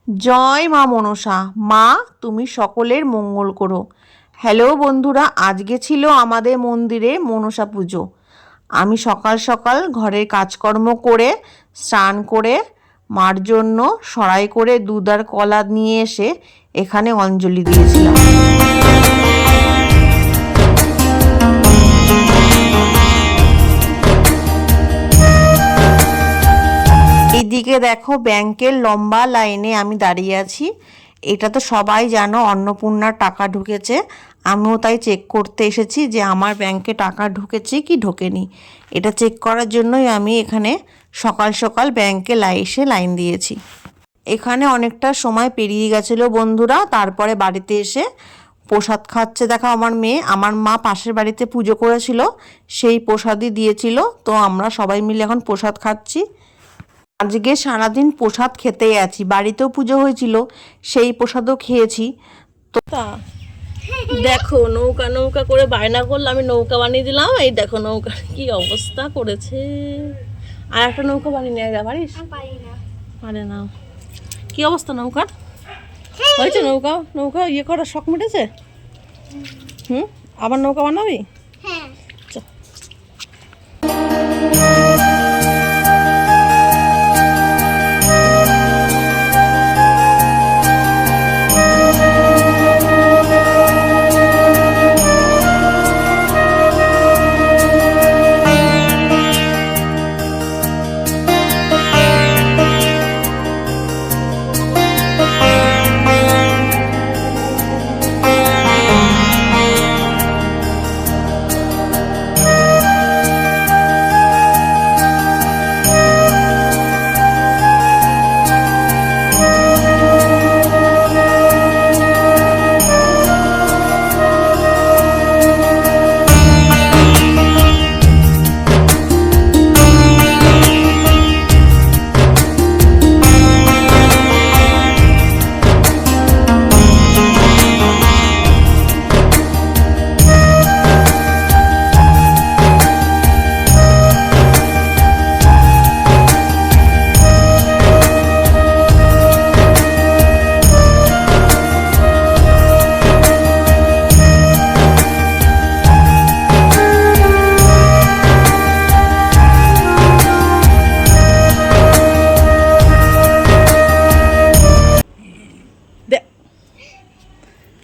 জয় মা মনসা। মা তুমি সকলের মঙ্গল করো। হ্যালো বন্ধুরা, আজকে ছিল আমাদের মন্দিরে মনসা পুজো। আমি সকাল সকাল ঘরের কাজকর্ম করে স্নান করে মার জন্য সরাই করে দুধ আর কলা নিয়ে এসে এখানে অঞ্জলি দিয়েছিলাম। এইদিকে দেখো ব্যাংকের লম্বা লাইনে আমি দাঁড়িয়ে আছি। এটা তো সবাই জানো অন্নপূর্ণার টাকা ঢুকেছে। আমিও তাই চেক করতে এসেছি যে আমার ব্যাংকে টাকা ঢুকেছে কি ঢোকেনি। এটা চেক করার জন্যই আমি এখানে সকাল সকাল ব্যাংকে এসে লাইন দিয়েছি। এখানে অনেকটা সময় পেরিয়ে গেছিলো বন্ধুরা। তারপরে বাড়িতে এসে প্রসাদ খাচ্ছে দেখো আমার মেয়ে। আমার মা পাশের বাড়িতে পুজো করেছিল, সেই প্রসাদই দিয়েছিল। তো আমরা সবাই মিলে এখন প্রসাদ খাচ্ছি। আজকে সারাদিন প্রসাদ খেতেই আছি। বাড়িতেও পুজো হয়েছিল, সেই প্রসাদও খেয়েছি। তো দেখো নৌকা নৌকা করে বায়না করলো, আমি নৌকা বানিয়ে দিলাম। এই দেখো নৌকা কি অবস্থা করেছে। আর একটা নৌকা বানিয়ে নিয়ে যা পারিস? পারে না। কি অবস্থা নৌকার? হয়েছে নৌকা নৌকা ইয়ে করার শখ মিটেছে? আবার নৌকা বানাবি?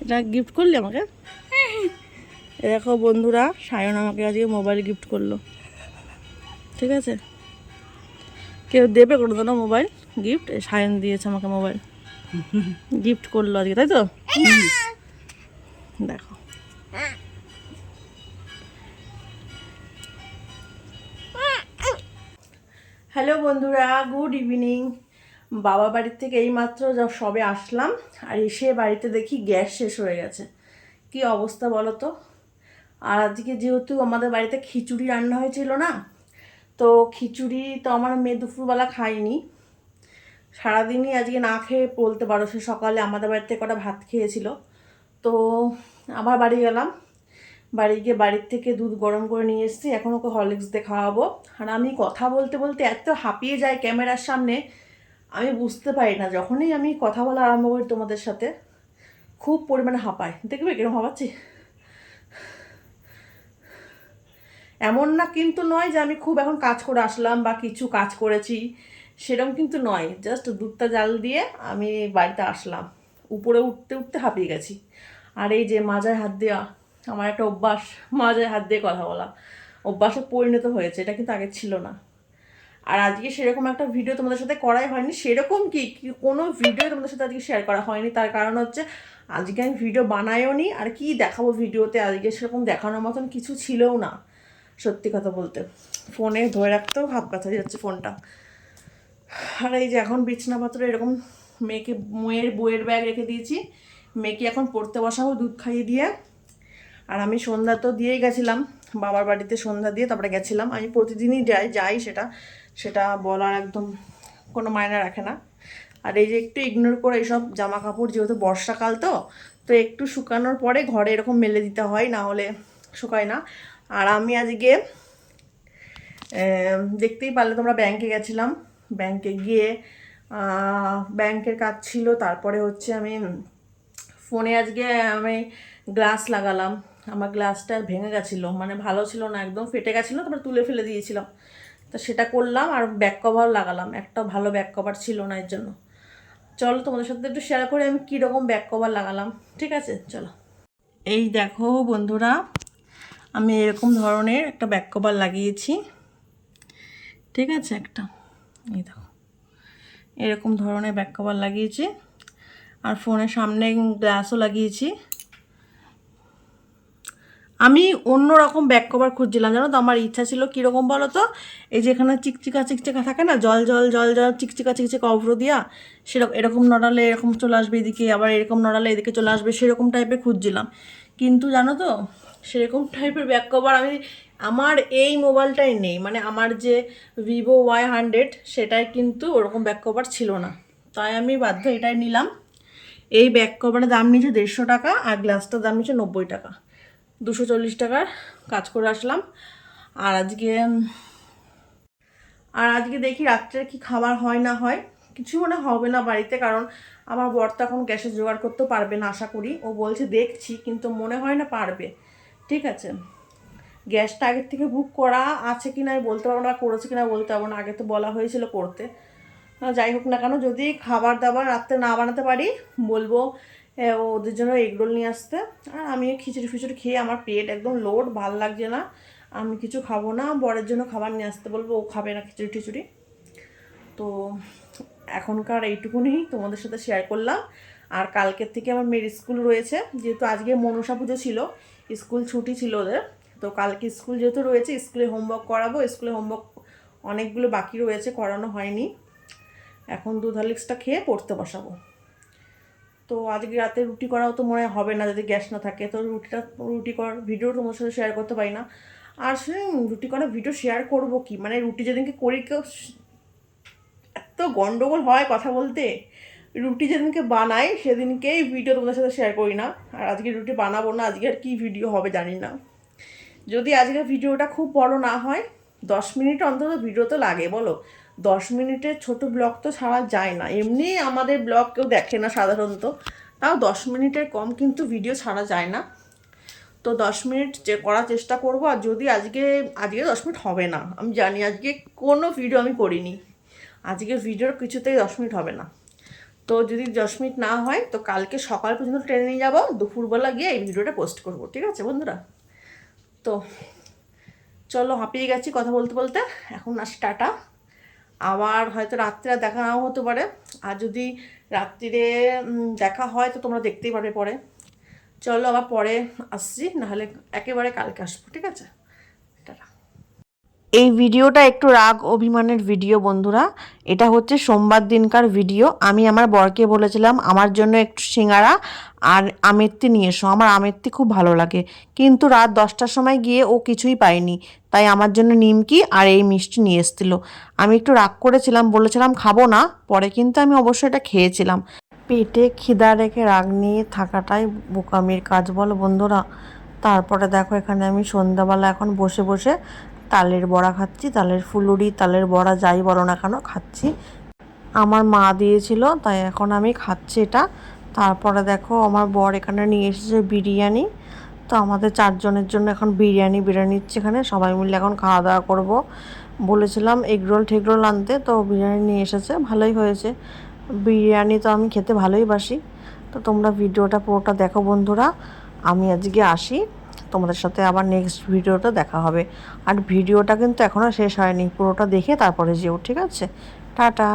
এটা গিফট করলি আমাকে? দেখো বন্ধুরা, সায়ন আমাকে আজকে মোবাইল গিফট করলো। ঠিক আছে, কেউ দেবে কোনো দিনও মোবাইল গিফট? সায়ন দিয়েছে আমাকে মোবাইল গিফট করলো আজকে, তাই তো? দেখো হ্যালো বন্ধুরা, গুড ইভিনিং। বাবা বাড়ির থেকে এইমাত্র সবে আসলাম। আর এসে বাড়িতে দেখি গ্যাস শেষ হয়ে গেছে। কি অবস্থা বলো তো। আর আজকে যেহেতু আমাদের বাড়িতে খিচুড়ি রান্না হয়েছিল না, তো খিচুড়ি তো আমার মেয়ে দুপুরবেলা খায়নি। সারাদিনই আজকে না খেয়ে বলতে পারো। সে সকালে আমাদের বাড়িতে কটা ভাত খেয়েছিল। তো আবার বাড়ি গেলাম। বাড়ি গিয়ে বাড়ির থেকে দুধ গরম করে নিয়ে এসেছি। এখন ওকে হরলিক্স দিয়ে খাওয়াবো। আর আমি কথা বলতে বলতে এত হাঁপিয়ে যাই ক্যামেরার সামনে, আমি বুঝতে পারি না। যখনই আমি কথা বলা আরম্ভ করি তোমাদের সাথে, খুব পরিমাণে হাঁপায়। দেখবে কিরকম হাঁপাচ্ছি। এমন না কিন্তু নয় যে আমি খুব এখন কাজ করে আসলাম বা কিছু কাজ করেছি, সেরকম কিন্তু নয়। জাস্ট দুধটা জাল দিয়ে আমি বাড়িতে আসলাম, উপরে উঠতে উঠতে হাঁপিয়ে গেছি। আর এই যে মাজায় হাত দেওয়া, আমার একটা অভ্যাস, মাজায় হাত দিয়ে কথা বলা অভ্যাসে পরিণত হয়েছে। এটা কিন্তু আগে ছিল না। আর আজকে সেরকম একটা ভিডিও তোমাদের সাথে করাই হয়নি। সেরকম কি কোনো ভিডিও তোমাদের সাথে আজকে শেয়ার করা হয়নি। তার কারণ হচ্ছে আজকে আমি ভিডিও বানাইও নি। আর কি দেখাবো ভিডিওতে, আজকে সেরকম দেখানোর মতন কিছু ছিলও না সত্যি কথা বলতে। ফোনে ধরে রাখতেও হাত ব্যথা যাচ্ছে ফোনটা। আর এই যে এখন বিছানাপত্র এরকম মেয়ের বইয়ের ব্যাগ রেখে দিয়েছি। মেয়েকে এখন পড়তে বসাবো দুধ খাইয়ে দিয়ে। আর আমি সন্ধ্যা তো দিয়েই গেছিলাম বাবার বাড়িতে, সন্ধ্যা দিয়ে তারপরে গেছিলাম। আমি প্রতিদিনই যাই, সেটা বলার একদম কোনো মায়না রাখে না। আর এই যে একটু ইগনোর করে এইসব জামা কাপড়, যেহেতু বর্ষাকাল তো একটু শুকানোর পরে ঘরে এরকম মেলে দিতে হয়, না হলে শুকায় না। আর আমি আজকে দেখতেই পারলে তোমরা, ব্যাংকে গেছিলাম। ব্যাংকে গিয়ে ব্যাংকের কাজ ছিল, তারপরে হচ্ছে আমি ফোনে আজকে আমি গ্লাস লাগালাম। আমার গ্লাসটা ভেঙে গেছিলো, মানে ভালো ছিল না, একদম ফেটে গেছিলো, তারপর তুলে ফেলে দিয়েছিলাম। তো সেটা করলাম, আর ব্যাক কভার লাগালাম, একটা ভালো ব্যাক কভার ছিল না এর জন্য। চলো তোমাদের সাথে একটু শেয়ার করে আমি কীরকম ব্যাক কভার লাগালাম, ঠিক আছে? চলো। এই দেখো বন্ধুরা, আমি এরকম ধরনের একটা ব্যাক কভার লাগিয়েছি, ঠিক আছে? একটা এই দেখো এরকম ধরনের ব্যাক কভার লাগিয়েছি, আর ফোনের সামনে গ্লাসও লাগিয়েছি। আমি অন্য রকম ব্যাক কভার খুঁজছিলাম, জানো তো? আমার ইচ্ছা ছিল কীরকম বলো তো, এই যে এখানে চিকচিকা চিকচিকা থাকে না, জল জল জল জল চিকচিকা চিকচিকা অভ্র দিয়া, সেরকম এরকম নড়ালে এরকম চলে আসবে এদিকে, আবার এরকম নড়ালে এদিকে চলে আসবে, সেরকম টাইপের খুঁজছিলাম। কিন্তু জানো তো, সেরকম টাইপের ব্যাক কভার আমার এই মোবাইলটাই নেই, মানে আমার যে ভিভো Y100 সেটাই কিন্তু ওরকম ব্যাক কভার ছিল না, তাই আমি বাধ্য এটাই নিলাম। এই ব্যাক কভারের দাম নিয়েছে 150 টাকা, আর গ্লাসটার দাম নিয়েছে 90 টাকা। 240 টাকার কাজ করে আসলাম। আর আজকে দেখি রাত্রে কি খাবার হয় না হয়, কিছু মনে হবে না বাড়িতে, কারণ আমার বর তো এখন গ্যাসের জোগাড় করতে পারবে না আশা করি। ও বলছে দেখছি, কিন্তু মনে হয় না পারবে, ঠিক আছে? গ্যাসটা আগের থেকে বুক করা আছে কি না বলতে পারবো না, করেছে কি না বলতে পারবো না, আগে তো বলা হয়েছিল করতে। যাই হোক না কেন, যদি খাবার দাবার রাত্রে না বানাতে পারি বলবো ওদের জন্য এগরোল নিয়ে আসতে। আর আমি খিচুড়ি ফিচুড়ি খেয়ে আমার পেট একদম লোড, ভাল লাগছে না, আমি কিছু খাবো না। বরের জন্য খাবার নিয়ে আসতে বলবো, ও খাবে না খিচুড়ি টিচুড়ি। তো এখনকার এইটুকুনি তোমাদের সাথে শেয়ার করলাম। আর কালকের থেকে আমার মেয়ের স্কুল রয়েছে, যেহেতু আজকে মনসা পুজো ছিল, স্কুল ছুটি ছিল ওদের। তো কালকে স্কুল যেহেতু রয়েছে, স্কুলে হোমওয়ার্ক করাবো। স্কুলে হোমওয়ার্ক অনেকগুলো বাকি রয়েছে, করানো হয়নি। এখন দুধ হরলিক্সটা খেয়ে পড়তে বসাবো। তো আজকে রাতে রুটি করাও তো মনে হবে না যদি গ্যাস না থাকে, তো রুটি করার ভিডিও তোমার সাথে শেয়ার করতে পারি না। আর রুটি করার ভিডিও শেয়ার করব কি, মানে রুটি যেদিনকে করি কেউ এত গন্ডগোল হয় কথা বলতে। রুটি যেদিনকে বানাই সেদিনকেই ভিডিও তোমাদের সাথে শেয়ার করি না। আর আজকে রুটি বানাবো না, আজকে আর কী ভিডিও হবে জানি না। যদি আজকের ভিডিওটা খুব বড় না হয়, 10 মিনিট অন্তত ভিডিও তো লাগে বলো। 10 মিনিটের ছোট ব্লগ তো ছাড়া যায় না, এমনি আমাদের ব্লগ কেউ দেখে না সাধারণত, তাও 10 মিনিটের কম কিন্তু ভিডিও ছাড়া যায় না। তো 10 মিনিট করার চেষ্টা করব। আর যদি আজকে 10 মিনিট হবে না, আমি জানি আজকে কোনো ভিডিও আমি করিনি, আজকে ভিডিওর কিছুতেই 10 মিনিট হবে না। তো যদি 10 মিনিট না হয়, তো কালকে সকাল পর্যন্ত ট্রেনে নিয়ে যাবো, দুপুরবেলা গিয়ে এই ভিডিওটা পোস্ট করব, ঠিক আছে বন্ধুরা? তো চলো, হাঁপিয়ে গেছি কথা বলতে বলতে, এখন আসি টাটা। আবার হয়তো রাত্রে দেখা নাও হতে পারে, আর যদি রাত্রিরে দেখা হয় তো তোমরা দেখতেই পারবে পরে। চলো আবার পরে আসছি, নাহলে একেবারে কালকে আসবো, ঠিক আছে? টাটা। এই ভিডিওটা একটু রাগ অভিমানের ভিডিও বন্ধুরা, এটা হচ্ছে সোমবার দিনকার ভিডিও। আমি আমার বরকে বলেছিলাম আমার জন্য একটু সিঙ্গারা আর আমেত্তি নিয়ে এসো, আমার আমেত্তি খুব ভালো লাগে, কিন্তু রাত 10টার সময় গিয়ে ও কিছুই পায়নি, তাই আমার জন্য নিমকি আর এই মিষ্টি নিয়ে এসেছিলো। আমি একটু রাগ করেছিলাম, বলেছিলাম খাবো না, পরে কিন্তু আমি অবশ্যই এটা খেয়েছিলাম। পেটে খিদা রেখে রাগ নিয়ে থাকাটাই বোকামির কাজ বলো বন্ধুরা। তারপরে দেখো এখানে আমি সন্ধ্যাবেলা এখন বসে বসে তালের বড়া খাচ্ছি, তালের ফুলুরি, তালের বড়া যাই বলো না কেন খাচ্ছি, আমার মা দিয়েছিল, তাই এখন আমি খাচ্ছি এটা। তারপরে দেখো আমার বর এখানে নিয়ে এসেছে বিরিয়ানি, তো আমাদের 4 জনের জন্য এখন বিরিয়ানি নিচ্ছে এখানে, সবাই মিলে এখন খাওয়া দাওয়া করবো। বলেছিলাম এগরোল ঠেগরোল আনতে, তো বিরিয়ানি নিয়ে এসেছে, ভালোই হয়েছে। বিরিয়ানি তো আমি খেতে ভালোই বাসি। তো তোমরা ভিডিওটা পুরোটা দেখো বন্ধুরা। আমি আজকে আসি, তোমাদের সাথে আবার নেক্সট ভিডিওটা দেখা হবে। আর ভিডিওটা কিন্তু এখনও শেষ হয়নি, পুরোটা দেখে তারপরে যেও, ঠিক আছে? টাটা।